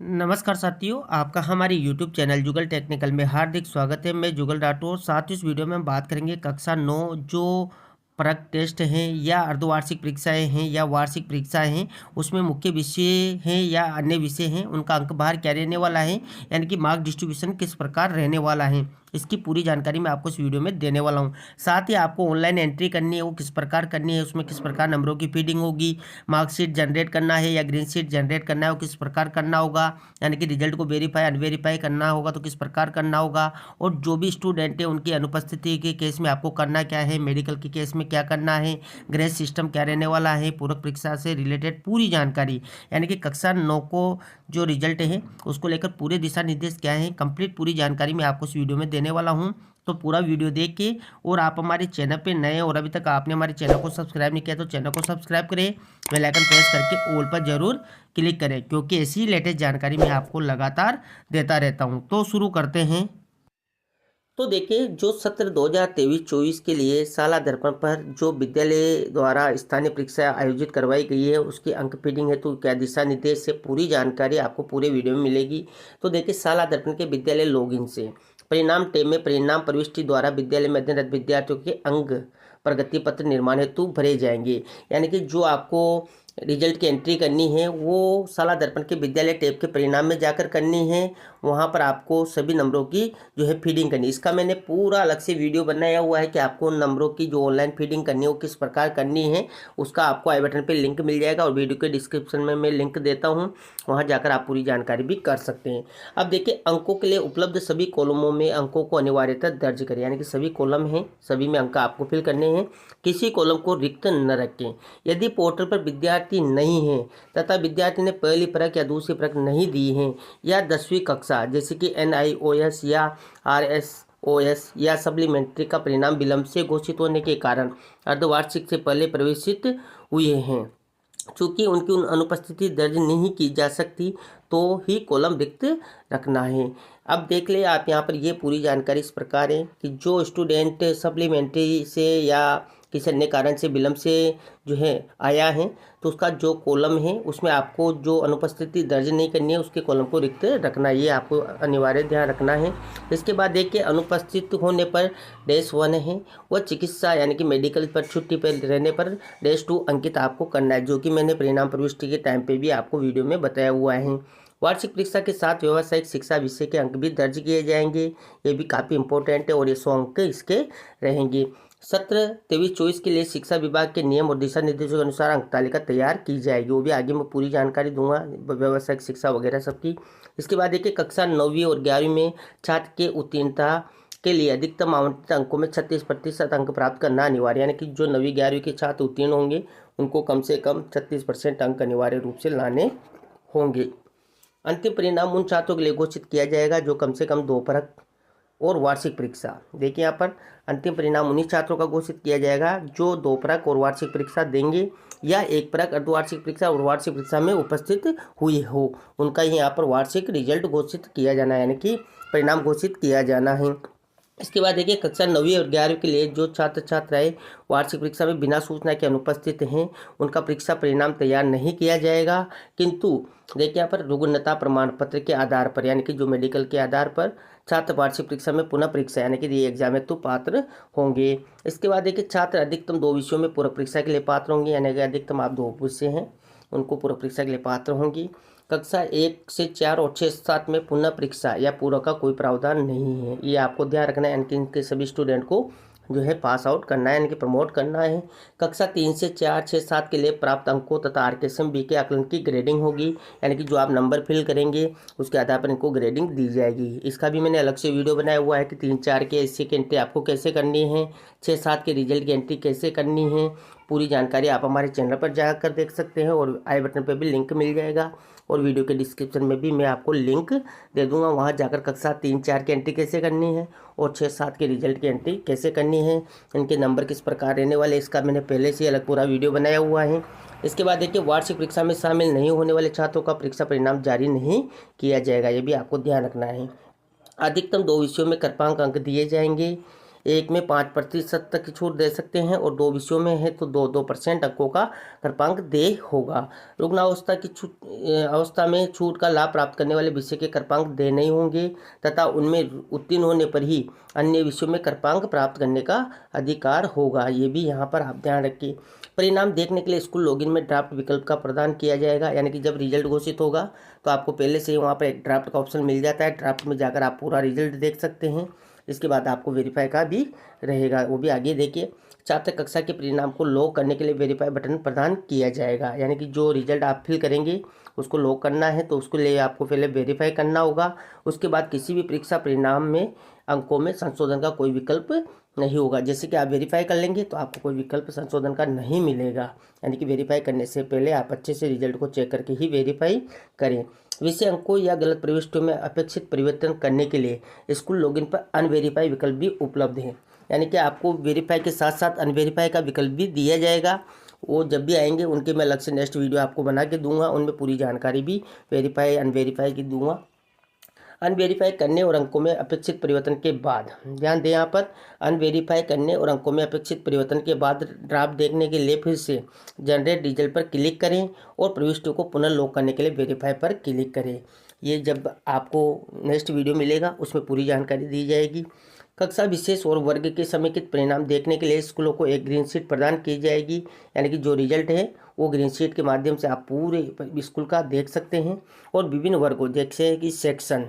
नमस्कार साथियों, आपका हमारे YouTube चैनल जुगल टेक्निकल में हार्दिक स्वागत है। मैं जुगल राठौर। साथ ही इस वीडियो में हम बात करेंगे कक्षा 9 जो परक टेस्ट हैं या अर्धवार्षिक परीक्षाएं हैं या वार्षिक परीक्षाएं हैं, उसमें मुख्य विषय हैं या अन्य विषय हैं, उनका अंक भार क्या रहने वाला है, यानी कि मार्क डिस्ट्रीब्यूशन किस प्रकार रहने वाला है, इसकी पूरी जानकारी मैं आपको इस वीडियो में देने वाला हूं। साथ ही आपको ऑनलाइन एंट्री करनी है, वो किस प्रकार करनी है, उसमें किस प्रकार नंबरों की फीडिंग होगी, मार्कशीट जनरेट करना है या ग्रीन शीट जनरेट करना है, वो किस प्रकार करना होगा, यानी कि रिजल्ट को वेरीफाई अनवेरीफाई करना होगा तो किस प्रकार करना होगा, और जो भी स्टूडेंट है उनकी अनुपस्थिति के केस में आपको करना क्या है, मेडिकल के केस में क्या करना है, ग्रेस सिस्टम क्या रहने वाला है, पूरक परीक्षा से रिलेटेड पूरी जानकारी, यानी कि कक्षा 9 को जो रिजल्ट है उसको लेकर पूरे दिशा निर्देश क्या है, कंप्लीट पूरी जानकारी मैं आपको इस वीडियो में देने वाला हूं। तो पूरा वीडियो देख के, और आप हमारे चैनल पे नए और अभी तक आपने हमारे चैनल को सब्सक्राइब नहीं किया तो चैनल को सब्सक्राइब करें, बेल आइकन प्रेस करके ऑल पर जरूर क्लिक करें, क्योंकि ऐसी लेटेस्ट जानकारी मैं आपको लगातार देता रहता हूं। तो शुरू करते हैं। तो देखिए, जो सत्र 2023-24 के लिए शाला दर्पण पर जो विद्यालय द्वारा स्थानीय परीक्षा आयोजित करवाई गई है उसकी अंक फीडिंग है तो क्या दिशा निर्देश से पूरी जानकारी आपको पूरे वीडियो में मिलेगी। तो देखिए, शाला दर्पण के विद्यालय लॉगिन से परिणाम टैब में परिणाम प्रविष्टि द्वारा विद्यालय में अध्ययनरत विद्यार्थियों के अंक प्रगति पत्र निर्माण हेतु भरे जाएंगे, यानी कि जो आपको रिजल्ट की एंट्री करनी है वो शाला दर्पण के विद्यालय टैब के परिणाम में जाकर करनी है। वहाँ पर आपको सभी नंबरों की जो है फीडिंग करनी है। इसका मैंने पूरा अलग से वीडियो बनाया हुआ है कि आपको नंबरों की जो ऑनलाइन फीडिंग करनी है वो किस प्रकार करनी है। उसका आपको आई बटन पे लिंक मिल जाएगा और वीडियो के डिस्क्रिप्शन में मैं लिंक देता हूँ, वहाँ जाकर आप पूरी जानकारी भी कर सकते हैं। अब देखिए, अंकों के लिए उपलब्ध सभी कॉलमों में अंकों को अनिवार्यतः दर्ज करें, यानी कि सभी कॉलम हैं, सभी में अंक आपको फिल करने हैं, किसी कॉलम को रिक्त न रखें। यदि पोर्टल पर विद्यार्थी नहीं है तथा विद्यार्थी ने पहली परख या दूसरी परख नहीं दी है या 10वीं कक्षा जैसे कि NIOS या RSOS या सप्लीमेंट्री का परिणाम विलंब से घोषित होने के कारण अर्धवार्षिक से पहले प्रवेशित हुए हैं, चूँकि उनकी अनुपस्थिति दर्ज नहीं की जा सकती तो ही कॉलम रिक्त रखना है। अब देख ले आप, यहाँ पर ये पूरी जानकारी इस प्रकार है कि जो स्टूडेंट सप्लीमेंट्री से या किसी अन्य कारण से विलम्ब से जो है आया है तो उसका जो कॉलम है उसमें आपको जो अनुपस्थिति दर्ज नहीं करनी है उसके कॉलम को रिक्त रखना, ये आपको अनिवार्य ध्यान रखना है। इसके बाद देखिए, अनुपस्थित होने पर -1 है वह चिकित्सा यानी कि मेडिकल पर छुट्टी पर रहने पर -2 अंकित आपको करना है, जो कि मैंने परिणाम प्रविष्टि के टाइम पे भी आपको वीडियो में बताया हुआ है। वार्षिक परीक्षा के साथ व्यावसायिक शिक्षा विषय के अंक भी दर्ज किए जाएंगे, ये भी काफ़ी इंपॉर्टेंट है और ये 100 अंक इसके रहेंगे। सत्र 23-24 के लिए शिक्षा विभाग के नियम और दिशा निर्देशों के अनुसार अंक तालिका तैयार की जाएगी, वो भी आगे मैं पूरी जानकारी दूंगा व्यावसायिक शिक्षा वगैरह सबकी। इसके बाद देखिए, कक्षा 9वीं और 11वीं में छात्र के उत्तीर्णता के लिए अधिकतम आवंटित अंकों में 36% अंक प्राप्त करना अनिवार्य, यानी कि जो 9वीं 11वीं के छात्र उत्तीर्ण होंगे उनको कम से कम 36% अंक अनिवार्य रूप से लाने होंगे। अंतिम परिणाम उन छात्रों के लिए घोषित किया जाएगा जो कम से कम 2 परख और वार्षिक परीक्षा, देखिए यहाँ पर अंतिम परिणाम उन्हीं छात्रों का घोषित किया जाएगा जो 2 परख और वार्षिक परीक्षा देंगे या 1 परख अर्धवार्षिक परीक्षा और वार्षिक परीक्षा में उपस्थित हुए हो, उनका ही यहाँ पर वार्षिक रिजल्ट घोषित किया जाना है, यानी कि परिणाम घोषित किया जाना है। इसके बाद देखिए, कक्षा 9वीं और 11वीं के लिए जो छात्र छात्राएं वार्षिक परीक्षा में बिना सूचना के अनुपस्थित हैं उनका परीक्षा परिणाम तैयार नहीं किया जाएगा, किंतु देखिए यहाँ पर रुग्णता प्रमाण पत्र के आधार पर, यानी कि जो मेडिकल के आधार पर छात्र वार्षिक परीक्षा में पुनः परीक्षा यानी कि री एग्जाम हेतु पात्र होंगे। इसके बाद देखिए, छात्र अधिकतम 2 विषयों में पूरक परीक्षा के लिए पात्र होंगे, यानी कि अधिकतम आप 2 विषय हैं उनको पूरक परीक्षा के लिए पात्र होंगी। कक्षा 1 से 4 और 6 से 7 में पुनः परीक्षा या पूरक का कोई प्रावधान नहीं है, ये आपको ध्यान रखना है, यानी कि इनके सभी स्टूडेंट को जो है पास आउट करना है, यानी कि प्रमोट करना है। कक्षा 3 से 4, 6, 7 के लिए प्राप्त अंकों तथा RKSM B के आकलन की ग्रेडिंग होगी, यानी कि जो आप नंबर फिल करेंगे उसके आधार पर इनको ग्रेडिंग दी जाएगी। इसका भी मैंने अलग से वीडियो बनाया हुआ है कि 3-4 के एससी की एंट्री आपको कैसे करनी है, 6-7 के रिजल्ट की एंट्री कैसे करनी है, पूरी जानकारी आप हमारे चैनल पर जाकर देख सकते हैं और आई बटन पर भी लिंक मिल जाएगा और वीडियो के डिस्क्रिप्शन में भी मैं आपको लिंक दे दूंगा, वहां जाकर कक्षा 3-4 की एंट्री कैसे करनी है और 6-7 के रिजल्ट की एंट्री कैसे करनी है, इनके नंबर किस प्रकार रहने वाले, इसका मैंने पहले से अलग पूरा वीडियो बनाया हुआ है। इसके बाद देखिए, वार्षिक परीक्षा में शामिल नहीं होने वाले छात्रों का परीक्षा परिणाम जारी नहीं किया जाएगा, ये भी आपको ध्यान रखना है। अधिकतम 2 विषयों में कृपांक अंक दिए जाएंगे। एक में 5% तक की छूट दे सकते हैं और 2 विषयों में है तो 2% अंकों का कृपांक देय होगा। रुग्णावस्था की अवस्था में छूट का लाभ प्राप्त करने वाले विषय के कृपांक देय नहीं होंगे तथा उनमें उत्तीर्ण होने पर ही अन्य विषयों में कृपांक प्राप्त करने का अधिकार होगा। ये भी यहाँ पर आप ध्यान रखिए। परिणाम देखने के लिए स्कूल लॉगिन में ड्राफ्ट विकल्प का प्रदान किया जाएगा, यानी कि जब रिजल्ट घोषित होगा तो आपको पहले से ही वहाँ पर एक ड्राफ्ट का ऑप्शन मिल जाता है। ड्राफ्ट में जाकर आप पूरा रिजल्ट देख सकते हैं। इसके बाद आपको वेरीफाई का भी रहेगा, वो भी आगे देखिए। छात्र कक्षा के परिणाम को लॉक करने के लिए वेरीफाई बटन प्रदान किया जाएगा, यानी कि जो रिजल्ट आप फिल करेंगे उसको लॉक करना है तो उसके लिए आपको पहले वेरीफाई करना होगा। उसके बाद किसी भी परीक्षा परिणाम में अंकों में संशोधन का कोई विकल्प नहीं होगा। जैसे कि आप वेरीफाई कर लेंगे तो आपको कोई विकल्प संशोधन का नहीं मिलेगा, यानी कि वेरीफाई करने से पहले आप अच्छे से रिजल्ट को चेक करके ही वेरीफाई करें। विषय अंकों या गलत प्रविष्टियों में अपेक्षित परिवर्तन करने के लिए स्कूल लॉगिन पर अनवेरीफाई विकल्प भी उपलब्ध है, यानी कि आपको वेरीफाई के साथ साथ अनवेरीफाई का विकल्प भी दिया जाएगा। वो जब भी आएंगे उनके मैं अलग से नेक्स्ट वीडियो आपको बना के दूंगा, उनमें पूरी जानकारी भी वेरीफाई अनवेरीफाई की दूंगा। अनवेरीफाई करने और अंकों में अपेक्षित परिवर्तन के बाद, ध्यान दें यहाँ पर, अनवेरीफाई करने और अंकों में अपेक्षित परिवर्तन के बाद ड्राफ्ट देखने के लिए फिर से जनरेट रिजल्ट पर क्लिक करें और प्रविष्टियों को पुनः लॉक करने के लिए वेरीफाई पर क्लिक करें। ये जब आपको नेक्स्ट वीडियो मिलेगा उसमें पूरी जानकारी दी जाएगी। कक्षा विशेष और वर्ग के समेकित परिणाम देखने के लिए स्कूलों को एक ग्रीन शीट प्रदान की जाएगी, यानी कि जो रिजल्ट है वो ग्रीन शीट के माध्यम से आप पूरे स्कूल का देख सकते हैं। और विभिन्न वर्गों जैसे कि सेक्शन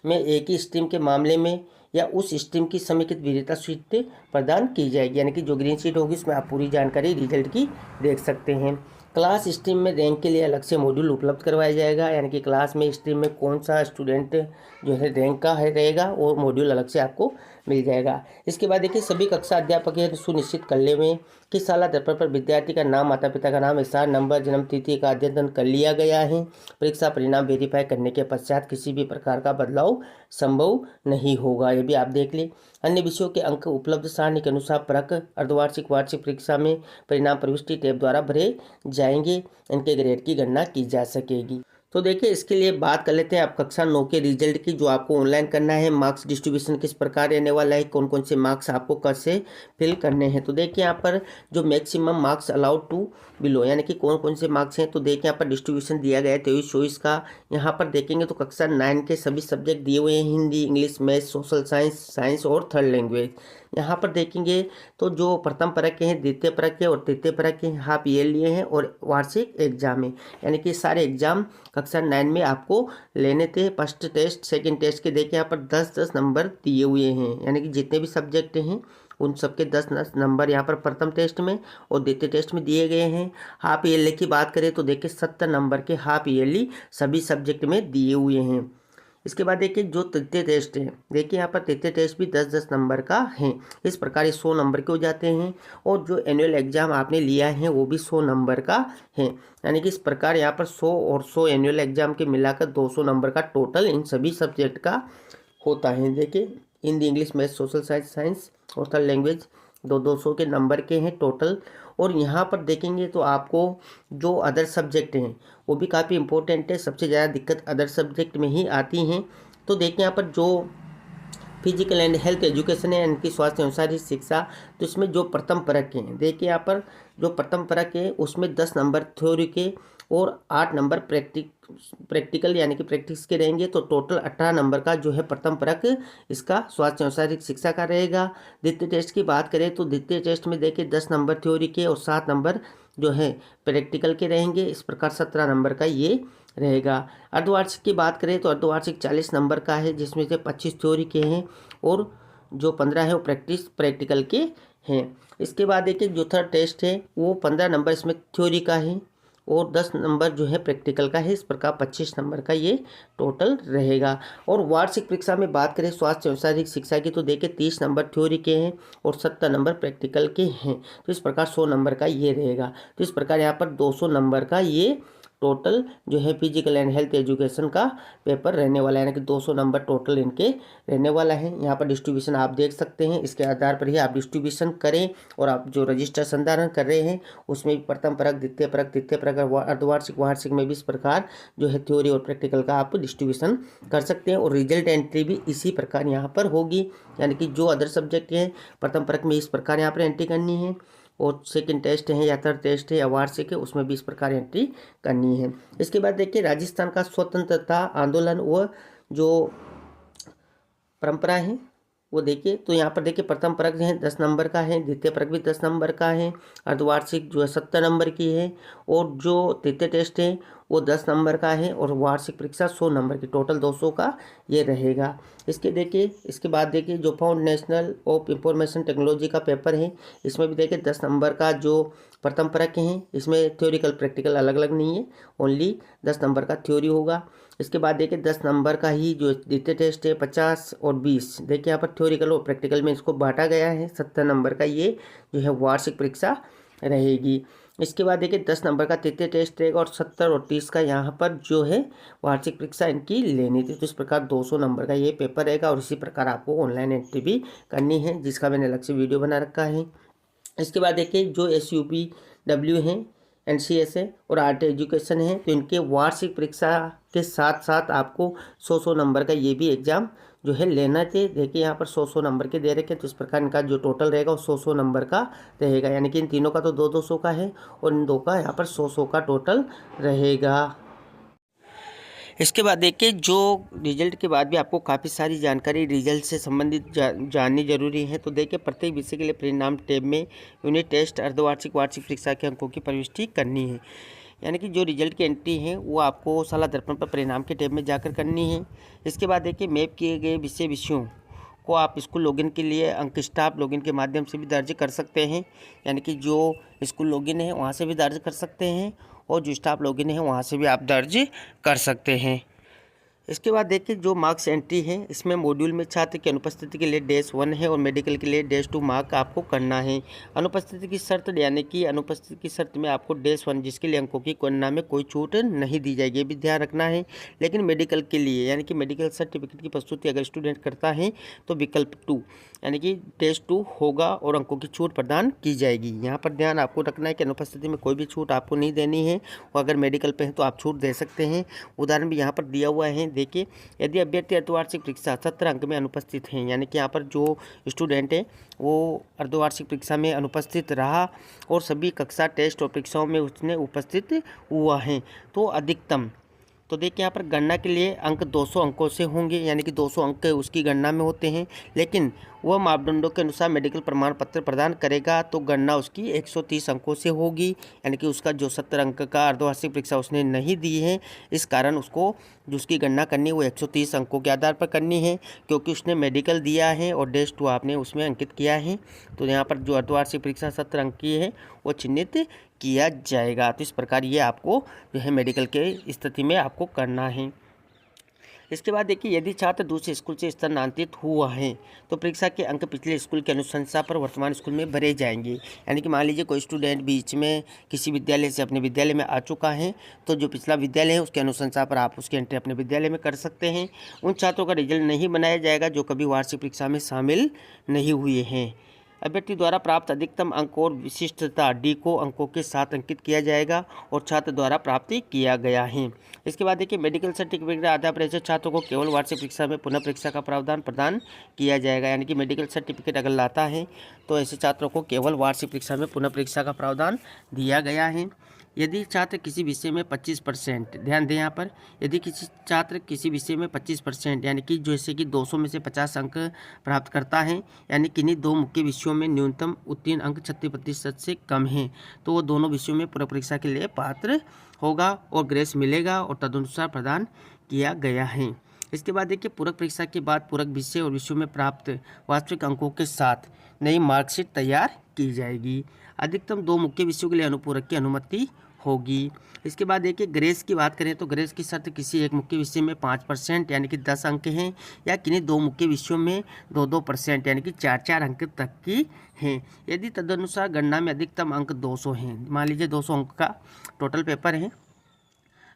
में एक ही स्ट्रीम के मामले में या उस स्ट्रीम की समेकित वरीयता शीट प्रदान की जाएगी, यानी कि जो ग्रीन शीट होगी उसमें आप पूरी जानकारी रिजल्ट की देख सकते हैं। क्लास स्ट्रीम में रैंक के लिए अलग से मॉड्यूल उपलब्ध करवाया जाएगा, यानी कि क्लास में स्ट्रीम में कौन सा स्टूडेंट जो है रैंक का है रहेगा वो मॉड्यूल अलग से आपको मिल जाएगा। इसके बाद देखिए, सभी कक्षा अध्यापक यह सुनिश्चित कर लें कि शाला दर्पण पर विद्यार्थी का नाम, माता पिता का नाम, स्थान, नंबर, जन्म तिथि का अद्यतन कर लिया गया है। परीक्षा परिणाम वेरीफाई करने के पश्चात किसी भी प्रकार का बदलाव संभव नहीं होगा, ये भी आप देख लें। अन्य विषयों के अंक उपलब्ध सारणी के अनुसार परक, अर्धवार्षिक, वार्षिक परीक्षा में परिणाम प्रविष्टि टैब द्वारा भरे जाएंगे। इनके ग्रेड की गणना की जा सकेगी। तो देखिए, इसके लिए बात कर लेते हैं आप कक्षा 9 के रिजल्ट की, जो आपको ऑनलाइन करना है। मार्क्स डिस्ट्रीब्यूशन किस प्रकार रहने वाला है, कौन कौन से मार्क्स आपको कैसे फिल करने हैं। तो देखिए यहाँ पर जो maximum marks allowed to below, यानी कि कौन कौन से मार्क्स हैं। तो देखिए यहाँ पर डिस्ट्रीब्यूशन दिया गया है 23-24 का। यहाँ पर देखेंगे तो कक्षा 9 के सभी सब्जेक्ट दिए हुए हैं, Hindi, English, math, social science, science और थर्ड लैंग्वेज। यहाँ पर देखेंगे तो जो प्रथम परक के हैं, द्वितीय परक के और तृतीय परक के हाफ ईयर लिए हैं और वार्षिक एग्जाम है, यानी कि सारे एग्जाम कक्षा 9 में आपको लेने थे। फर्स्ट टेस्ट, सेकंड टेस्ट के देखिए यहाँ पर 10-10 नंबर दिए हुए हैं, यानी कि जितने भी सब्जेक्ट हैं उन सबके 10 नंबर यहाँ पर प्रथम टेस्ट में और द्वितीय टेस्ट में दिए गए हैं। हाफ ईयरली की बात करें तो देखिए 70 नंबर के हाफ ईयरली सभी सब्जेक्ट में दिए हुए हैं। इसके बाद देखिए जो तृतीय टेस्ट है, देखिए यहाँ पर तृतीय टेस्ट भी 10-10 नंबर का है। इस प्रकार ये 100 नंबर के हो जाते हैं। और जो एनुअल एग्जाम आपने लिया है वो भी 100 नंबर का है, यानी कि इस प्रकार यहाँ पर 100 और 100 एनुअल एग्जाम के मिलाकर 200 नंबर का टोटल इन सभी सब्जेक्ट का होता है। देखिए Hindi, English, math, social science, science और थर्ड लैंग्वेज 200 के नंबर के हैं टोटल। और यहाँ पर देखेंगे तो आपको जो अदर सब्जेक्ट हैं वो भी काफ़ी इंपॉर्टेंट है। सबसे ज़्यादा दिक्कत अदर सब्जेक्ट में ही आती हैं। तो देखिए यहाँ पर जो फिजिकल एंड हेल्थ एजुकेशन है, इनकी स्वास्थ्य एवं शारीरिक शिक्षा, तो इसमें जो प्रथम परक हैं, देखिए यहाँ पर जो प्रथम परक है उसमें 10 नंबर थ्योरी के और 8 नंबर प्रैक्टिकल यानी कि प्रैक्टिस के रहेंगे। तो टोटल 18 नंबर का जो है प्रथम परक इसका स्वास्थ्य एवं शारीरिक शिक्षा का रहेगा। द्वितीय टेस्ट की बात करें तो द्वितीय टेस्ट में देखिए 10 नंबर थ्योरी के और 7 नंबर जो है प्रैक्टिकल के रहेंगे। इस प्रकार 17 नंबर का ये रहेगा। अर्धवार्षिक की बात करें तो अर्धवार्षिक 40 नंबर का है, जिसमें से 25 थ्योरी के हैं और जो 15 है वो प्रैक्टिकल के हैं। इसके बाद देखिए जो थर्ड टेस्ट है वो 15 नंबर इसमें थ्योरी का है और 10 नंबर जो है प्रैक्टिकल का है। इस प्रकार 25 नंबर का ये टोटल रहेगा। और वार्षिक परीक्षा में बात करें स्वास्थ्य एवं शारीरिक शिक्षा की तो देखिए 30 नंबर थ्योरी के हैं और 70 नंबर प्रैक्टिकल के हैं। तो इस प्रकार 100 नंबर का ये रहेगा। तो इस प्रकार यहाँ पर 200 नंबर का ये टोटल जो है फिजिकल एंड हेल्थ एजुकेशन का पेपर रहने वाला है, यानी कि 200 नंबर टोटल इनके रहने वाला है। यहाँ पर डिस्ट्रीब्यूशन आप देख सकते हैं, इसके आधार पर ही आप डिस्ट्रीब्यूशन करें। और आप जो रजिस्टर संधारण कर रहे हैं उसमें भी प्रथम परक, द्वितीय परक, तृतीय परक, अर्धवार्षिक, वार्षिक में भी इस प्रकार जो है थ्योरी और प्रैक्टिकल का आप डिस्ट्रीब्यूशन कर सकते हैं। और रिजल्ट एंट्री भी इसी प्रकार यहाँ पर होगी, यानी कि जो अदर सब्जेक्ट हैं प्रथम परक में इस प्रकार यहाँ पर एंट्री करनी है, और सेकंड टेस्ट है या थर्ड टेस्ट है या वार्षिक है उसमें भी इस प्रकार एंट्री करनी है। इसके बाद देखिए राजस्थान का स्वतंत्रता आंदोलन व जो परंपरा है वो देखिए, तो यहाँ पर देखिए प्रथम परक जो है 10 नंबर का है, द्वितीय परक भी 10 नंबर का है, अर्धवार्षिक जो है 70 नंबर की है, और जो तृतीय टेस्ट है वो 10 नंबर का है, और वार्षिक परीक्षा 100 नंबर की, टोटल 200 का ये रहेगा। इसके बाद देखिए जो फाउंडेशनल ऑफ इंफॉर्मेशन टेक्नोलॉजी का पेपर है, इसमें भी देखिए 10 नंबर का जो प्रथम परक हैं, इसमें थ्योरिकल प्रैक्टिकल अलग अलग नहीं है, ओनली 10 नंबर का थ्योरी होगा। इसके बाद देखिए 10 नंबर का ही जो द्वितीय टेस्ट है 50 और 20, देखिए यहाँ पर थ्योरिकल और प्रैक्टिकल में इसको बांटा गया है। 70 नंबर का ये जो है वार्षिक परीक्षा रहेगी। इसके बाद देखिए 10 नंबर का तृतीय टेस्ट रहेगा, और 70 और 30 का यहाँ पर जो है वार्षिक परीक्षा इनकी लेनी थी। तो इस प्रकार 200 नंबर का ये पेपर रहेगा, और इसी प्रकार आपको ऑनलाइन एंट्री भी करनी है, जिसका मैंने अलग से वीडियो बना रखा है। इसके बाद देखिए जो SUPW हैं, NCS है और आर्ट एजुकेशन है, तो इनके वार्षिक परीक्षा के साथ साथ आपको 100 नंबर का ये भी एग्ज़ाम जो है लेना चाहिए। देखिए यहाँ पर 100 नंबर के दे रखे हैं, तो इस प्रकार इनका जो टोटल रहेगा वो 100 नंबर का रहेगा, यानी कि इन तीनों का तो 200 का है, और इन दो का यहाँ पर 100 का टोटल रहेगा। इसके बाद देखिए जो रिजल्ट के बाद भी आपको काफ़ी सारी जानकारी रिजल्ट से संबंधित जाननी जरूरी है। तो देखिए प्रत्येक विषय के लिए परिणाम टैब में यूनिट टेस्ट, अर्धवार्षिक, वार्षिक परीक्षा के अंकों की प्रविष्टि करनी है, यानी कि जो रिजल्ट की एंट्री है वो आपको साला दर्पण पर परिणाम के टैब में जाकर करनी है। इसके बाद देखिए मैप किए गए विषयों को आप स्कूल लॉगिन के लिए अंक स्टाफ लॉगिन के माध्यम से भी दर्ज कर सकते हैं, यानी कि जो स्कूल लॉगिन है वहाँ से भी दर्ज कर सकते हैं, और जो स्टाफ लॉगिन है वहाँ से भी आप दर्ज कर सकते हैं। इसके बाद देखिए जो मार्क्स एंट्री है, इसमें मॉड्यूल में छात्र की अनुपस्थिति के लिए -1 है, और मेडिकल के लिए -2 मार्क आपको करना है। अनुपस्थिति की शर्त, यानी कि अनुपस्थिति की शर्त में आपको -1 जिसके लिए अंकों की गणना में कोई छूट नहीं दी जाएगी, ये भी ध्यान रखना है। लेकिन मेडिकल के लिए, यानी कि मेडिकल सर्टिफिकेट की प्रस्तुति अगर स्टूडेंट करता है तो विकल्प 2 यानी कि -2 होगा, और अंकों की छूट प्रदान की जाएगी। यहाँ पर ध्यान आपको रखना है कि अनुपस्थिति में कोई भी छूट आपको नहीं देनी है, और अगर मेडिकल पे है तो आप छूट दे सकते हैं। उदाहरण भी यहाँ पर दिया हुआ है, देखिए यदि अभ्यर्थी अर्धवार्षिक परीक्षा 17 अंक में अनुपस्थित हैं, यानी कि यहाँ पर जो स्टूडेंट है वो अर्धवार्षिक परीक्षा में अनुपस्थित रहा और सभी कक्षा टेस्ट और परीक्षाओं में उसने उपस्थित हुआ है, तो अधिकतम, तो देखिए यहाँ पर गणना के लिए अंक 200 अंकों से होंगे, यानी कि 200 अंक उसकी गणना में होते हैं। लेकिन वह मापदंडों के अनुसार मेडिकल प्रमाण पत्र प्रदान करेगा तो गणना उसकी 130 अंकों से होगी, यानी कि उसका जो 70 अंक का अर्धवार्षिक परीक्षा उसने नहीं दी है, इस कारण उसको जो उसकी गणना करनी है वो 130 अंकों के आधार पर करनी है, क्योंकि उसने मेडिकल दिया है और -2 आपने उसमें अंकित किया है। तो यहाँ पर जो अर्धवार्षिक परीक्षा 70 अंक की है वो चिन्हित किया जाएगा। तो इस प्रकार ये आपको जो है मेडिकल के स्थिति में आपको करना है। इसके बाद देखिए यदि छात्र दूसरे स्कूल से स्थानांतरित हुआ है तो परीक्षा के अंक पिछले स्कूल की अनुशंसा पर वर्तमान स्कूल में भरे जाएंगे, यानी कि मान लीजिए कोई स्टूडेंट बीच में किसी विद्यालय से अपने विद्यालय में आ चुका है, तो जो पिछला विद्यालय है उसके अनुशंसा पर आप उसकी एंट्री अपने विद्यालय में कर सकते हैं। उन छात्रों का रिजल्ट नहीं बनाया जाएगा जो कभी वार्षिक परीक्षा में शामिल नहीं हुए हैं। अभ्यर्थी द्वारा प्राप्त अधिकतम अंक और विशिष्टता D को अंकों के साथ अंकित किया जाएगा और छात्र द्वारा प्राप्त किया गया है। इसके बाद देखिए मेडिकल सर्टिफिकेट के आधार पर ऐसे छात्रों को केवल वार्षिक परीक्षा में पुनः परीक्षा का प्रावधान प्रदान किया जाएगा, यानी कि मेडिकल सर्टिफिकेट अगर लाता है तो ऐसे छात्रों को केवल वार्षिक परीक्षा में पुनः परीक्षा का प्रावधान दिया गया है। यदि छात्र किसी विषय में 25%, ध्यान दें यहाँ पर, यदि किसी छात्र किसी विषय में 25% यानी कि जैसे कि 200 में से 50 अंक प्राप्त करता है, यानी किन्हीं दो मुख्य विषयों में न्यूनतम उत्तीर्ण अंक 36% से कम हैं, तो वो दोनों विषयों में पूरक परीक्षा के लिए पात्र होगा और ग्रेस मिलेगा और तदनुसार प्रदान किया गया है। इसके बाद देखिए पूरक परीक्षा के बाद पूरक विषय और विषयों में प्राप्त वास्तविक अंकों के साथ नई मार्कशीट तैयार की जाएगी। अधिकतम 2 मुख्य विषयों के लिए अनुपूरक की अनुमति होगी। इसके बाद देखिए ग्रेस की बात करें तो ग्रेस की शर्त किसी एक मुख्य विषय में 5% यानी कि 10 अंक हैं, या किन्हीं 2 मुख्य विषयों में 2-2% यानी कि 4-4 अंक तक की हैं। यदि तदनुसार गणना में अधिकतम अंक 200 हैं, मान लीजिए 200 अंक का टोटल पेपर है,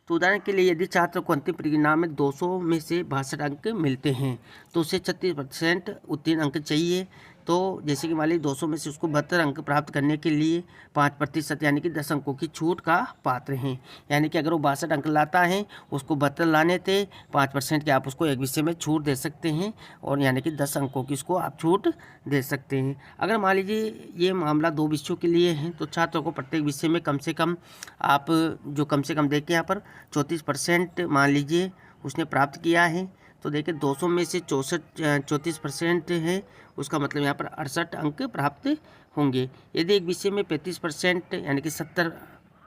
तो उदाहरण के लिए यदि छात्र को अंतिम परिणाम में 200 में से 62 अंक मिलते हैं तो उसे 36% उत्तीर्ण अंक चाहिए। तो जैसे कि मान लीजिए 200 में से उसको 72 अंक प्राप्त करने के लिए 5% यानी कि 10 अंकों की छूट का पात्र हैं। यानी कि अगर वो 62 अंक लाता है, उसको 72 लाने थे, 5% के आप उसको एक विषय में छूट दे सकते हैं और यानी कि 10 अंकों की उसको आप छूट दे सकते हैं। अगर मान लीजिए ये मामला 2 विषयों के लिए है तो छात्रों को प्रत्येक विषय में कम से कम आप जो कम से कम देखिए यहाँ पर 34% मान लीजिए उसने प्राप्त किया है। तो देखिए 200 में से 34% है, उसका मतलब यहाँ पर 68 अंक प्राप्त होंगे। यदि एक विषय में 35% यानी कि 70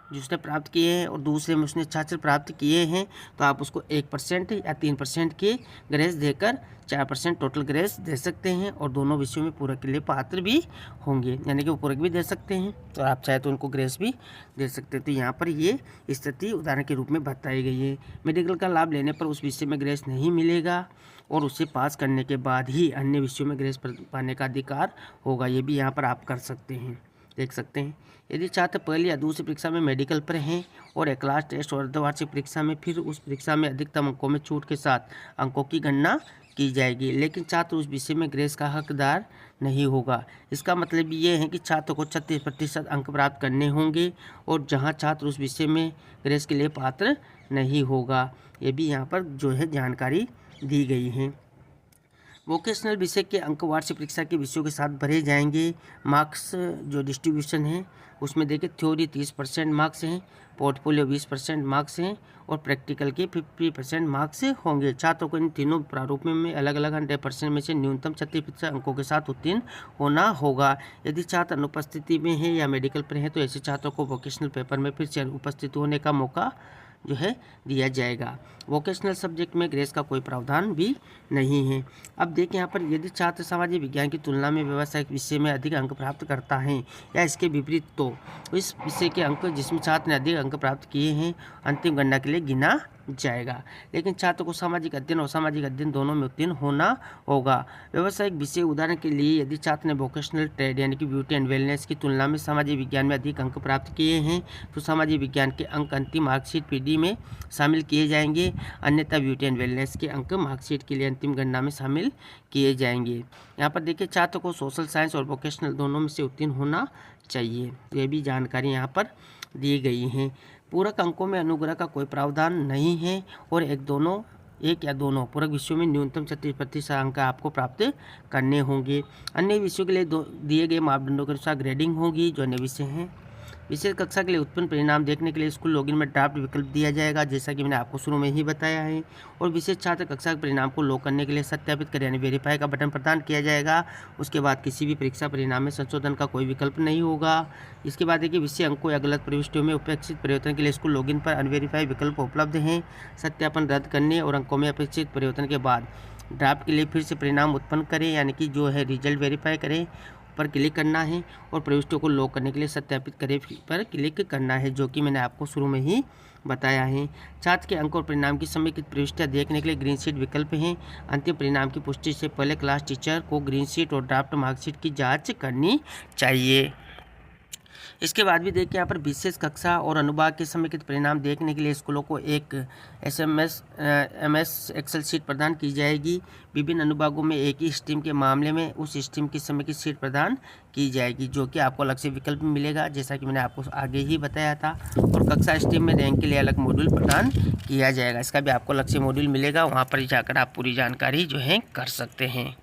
जो उसने प्राप्त किए हैं और दूसरे में उसने 66 प्राप्त किए हैं तो आप उसको 1% या 3% के ग्रेस देकर 4% टोटल ग्रेस दे सकते हैं और दोनों विषयों में पूरक के लिए पात्र भी होंगे, यानी कि वो पूरक भी दे सकते हैं तो आप चाहे तो उनको ग्रेस भी दे सकते हैं। तो यहाँ पर ये स्थिति उदाहरण के रूप में बताई गई है। मेडिकल का लाभ लेने पर उस विषय में ग्रेस नहीं मिलेगा और उसे पास करने के बाद ही अन्य विषयों में ग्रेस पाने का अधिकार होगा। ये भी यहाँ पर आप कर सकते हैं, देख सकते हैं। यदि छात्र पहली या दूसरी परीक्षा में मेडिकल पर हैं और एक क्लास टेस्ट और अर्धवार्षिक परीक्षा में फिर उस परीक्षा में अधिकतम अंकों में छूट के साथ अंकों की गणना की जाएगी, लेकिन छात्र उस विषय में ग्रेस का हकदार नहीं होगा। इसका मतलब ये है कि छात्र को 36% अंक प्राप्त करने होंगे और जहां छात्र उस विषय में ग्रेस के लिए पात्र नहीं होगा। ये भी यहाँ पर जो है जानकारी दी गई है। वोकेशनल विषय के अंक वार्षिक परीक्षा के विषयों के साथ भरे जाएंगे। मार्क्स जो डिस्ट्रीब्यूशन है उसमें देखिए थ्योरी 30% मार्क्स हैं, पोर्टफोलियो 20% मार्क्स हैं और प्रैक्टिकल के 50% मार्क्स होंगे। छात्रों को इन तीनों प्रारूपों में अलग अलग 100% में से न्यूनतम 36% अंकों के साथ उत्तीर्ण होना होगा। यदि छात्र अनुपस्थिति में है या मेडिकल पर है तो ऐसे छात्रों को वोकेशनल पेपर में फिर से उपस्थित होने का मौका जो है दिया जाएगा। वोकेशनल सब्जेक्ट में ग्रेस का कोई प्रावधान भी नहीं है। अब देखिए यहाँ पर यदि छात्र सामाजिक विज्ञान की तुलना में व्यावसायिक विषय में अधिक अंक प्राप्त करता है या इसके विपरीत तो इस विषय के अंक जिसमें छात्र ने अधिक अंक प्राप्त किए हैं अंतिम गणना के लिए गिना जाएगा। लेकिन छात्र को सामाजिक अध्ययन और सामाजिक अध्ययन दोनों में उत्तीर्ण होना होगा। व्यावसायिक विषय उदाहरण के लिए यदि छात्र ने वोकेशनल ट्रेड यानी कि ब्यूटी एंड वेलनेस की तुलना में सामाजिक विज्ञान में अधिक अंक प्राप्त किए हैं तो सामाजिक विज्ञान के अंक अंतिम मार्कशीट पीडी में शामिल किए जाएंगे, अन्यथा ब्यूटी एंड वेलनेस के अंक मार्कशीट के लिए अंतिम गणना में शामिल किए जाएंगे। यहाँ पर देखिए छात्र को सोशल साइंस और वोकेशनल दोनों में से उत्तीर्ण होना चाहिए। तो ये भी जानकारी यहाँ पर दी गई है। पूरक अंकों में अनुग्रह का कोई प्रावधान नहीं है और एक या दोनों पूरक विषयों में न्यूनतम 36% अंक आपको प्राप्त करने होंगे। अन्य विषयों के लिए दिए गए मापदंडों के अनुसार ग्रेडिंग होगी जो अन्य विषय हैं। विशेष कक्षा के लिए उत्पन्न परिणाम देखने के लिए स्कूल लॉगिन में ड्राफ्ट विकल्प दिया जाएगा, जैसा कि मैंने आपको शुरू में ही बताया है। और विशेष छात्र कक्षा के परिणाम को लॉक करने के लिए सत्यापित कर यानी वेरीफाई का बटन प्रदान किया जाएगा। उसके बाद किसी भी परीक्षा परिणाम में संशोधन का कोई विकल्प नहीं होगा। इसके बाद देखिए विषय अंकों या गलत प्रविष्टियों में उपेक्षित परिवर्तन के लिए स्कूल लॉगिन पर अनवेरीफाई विकल्प उपलब्ध हैं। सत्यापन रद्द करने और अंकों में अपेक्षित परिवर्तन के बाद ड्राफ्ट के लिए फिर से परिणाम उत्पन्न करें, यानी कि जो है रिजल्ट वेरीफाई करें पर क्लिक करना है और प्रविष्टियों को लॉक करने के लिए सत्यापित करें पर क्लिक करना है, जो कि मैंने आपको शुरू में ही बताया है। छात्र के अंक और परिणाम की समेकित प्रविष्टियां देखने के लिए ग्रीन शीट विकल्प हैं। अंतिम परिणाम की पुष्टि से पहले क्लास टीचर को ग्रीन शीट और ड्राफ्ट मार्कशीट की जांच करनी चाहिए। इसके बाद भी देखिए यहाँ पर विशेष कक्षा और अनुभाग के समेकित परिणाम देखने के लिए स्कूलों को एक एमएस एक्सेल शीट प्रदान की जाएगी। विभिन्न अनुभागों में एक ही स्ट्रीम के मामले में उस स्ट्रीम की समेकित शीट प्रदान की जाएगी, जो कि आपको अलग से विकल्प मिलेगा, जैसा कि मैंने आपको आगे ही बताया था। और कक्षा स्ट्रीम में रैंक के लिए अलग मॉड्यूल प्रदान किया जाएगा, इसका भी आपको अलग से मॉड्यूल मिलेगा, वहाँ पर जाकर आप पूरी जानकारी जो है कर सकते हैं।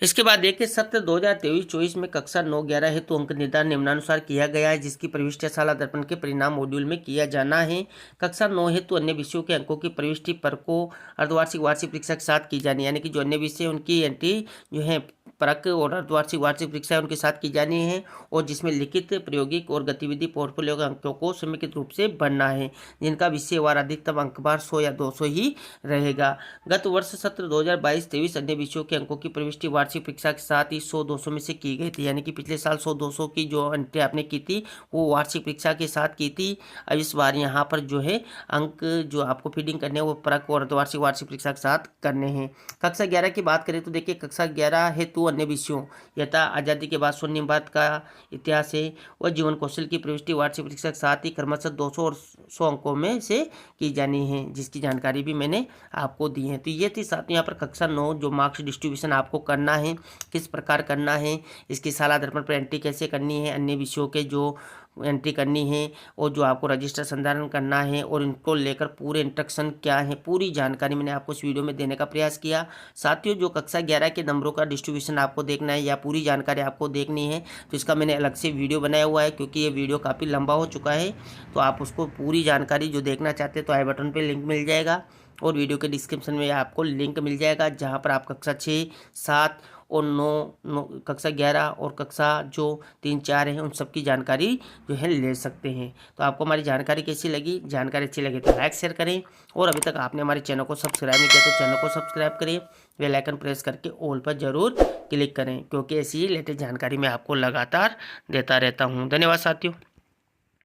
इसके बाद देखिए सत्र 2023-24 में कक्षा 9-11 हेतु अंक निर्धारण निम्नानुसार किया गया है, जिसकी प्रविष्टियां शाला दर्पण के परिणाम मॉड्यूल में किया जाना है। कक्षा 9 हेतु अन्य विषयों के अंकों की प्रविष्टि परको अर्धवार्षिक वार्षिक परीक्षा के साथ की जानी, यानी कि जो अन्य विषय उनकी एंट्री जो है परक और अर्धवार्षिक वार्षिक परीक्षा उनके साथ की जानी है और जिसमें लिखित प्रायोगिक और गतिविधि पोर्टफोलियो के अंकों को समेकित रूप से भरना है, जिनका विषयवार अधिकतम अंक बार 100 या 200 ही रहेगा। गत वर्ष सत्र 2022-23 अन्य विषयों के अंकों की प्रविष्टि वार्षिक परीक्षा के साथ ही 100-200 में से की गई थी, यानी कि पिछले साल 100-200 की जो एंट्री आपने की थी वो वार्षिक परीक्षा के साथ की थी। अब इस बार यहाँ पर जो है अंक जो आपको फीडिंग करने हैं वो परक और अर्धवार्षिक वार्षिक परीक्षा के साथ करने हैं। कक्षा 11 की बात करें तो देखिए कक्षा 11 हेतु अन्य विषयों यथा आज़ादी के बाद स्वर्णिम भारत का इतिहास है और जीवन कौशल की प्रविष्टि वार्षिक परीक्षा के साथ ही क्रमशः 200 और 100 अंकों में से की जानी है, जिसकी जानकारी भी मैंने आपको दी है। तो ये थी साथ में यहाँ पर कक्षा 9 जो मार्क्स डिस्ट्रीब्यूशन आपको करना है, किस प्रकार करना है, इसकी साला दर्पण पर एंट्री कैसे करनी है, अन्य विषयों के जो एंट्री करनी है और जो आपको रजिस्टर संधारण करना है और इनको लेकर पूरे इंस्ट्रक्शन क्या है, पूरी जानकारी मैंने आपको इस वीडियो में देने का प्रयास किया। साथियों, जो कक्षा 11 के नंबरों का डिस्ट्रीब्यूशन आपको देखना है या पूरी जानकारी आपको देखनी है तो इसका मैंने अलग से वीडियो बनाया हुआ है, क्योंकि ये वीडियो काफ़ी लंबा हो चुका है। तो आप उसको पूरी जानकारी जो देखना चाहते हैं तो आई बटन पर लिंक मिल जाएगा और वीडियो के डिस्क्रिप्शन में आपको लिंक मिल जाएगा, जहाँ पर आप कक्षा 6, 7 और 9 कक्षा 11 और कक्षा जो 3, 4 हैं उन सब की जानकारी जो है ले सकते हैं। तो आपको हमारी जानकारी कैसी लगी? जानकारी अच्छी लगी तो लाइक शेयर करें और अभी तक आपने हमारे चैनल को सब्सक्राइब नहीं किया तो चैनल को सब्सक्राइब करें, बेल आइकन प्रेस करके ऑल पर ज़रूर क्लिक करें, क्योंकि ऐसी ही लेटेस्ट जानकारी मैं आपको लगातार देता रहता हूँ। धन्यवाद साथियों।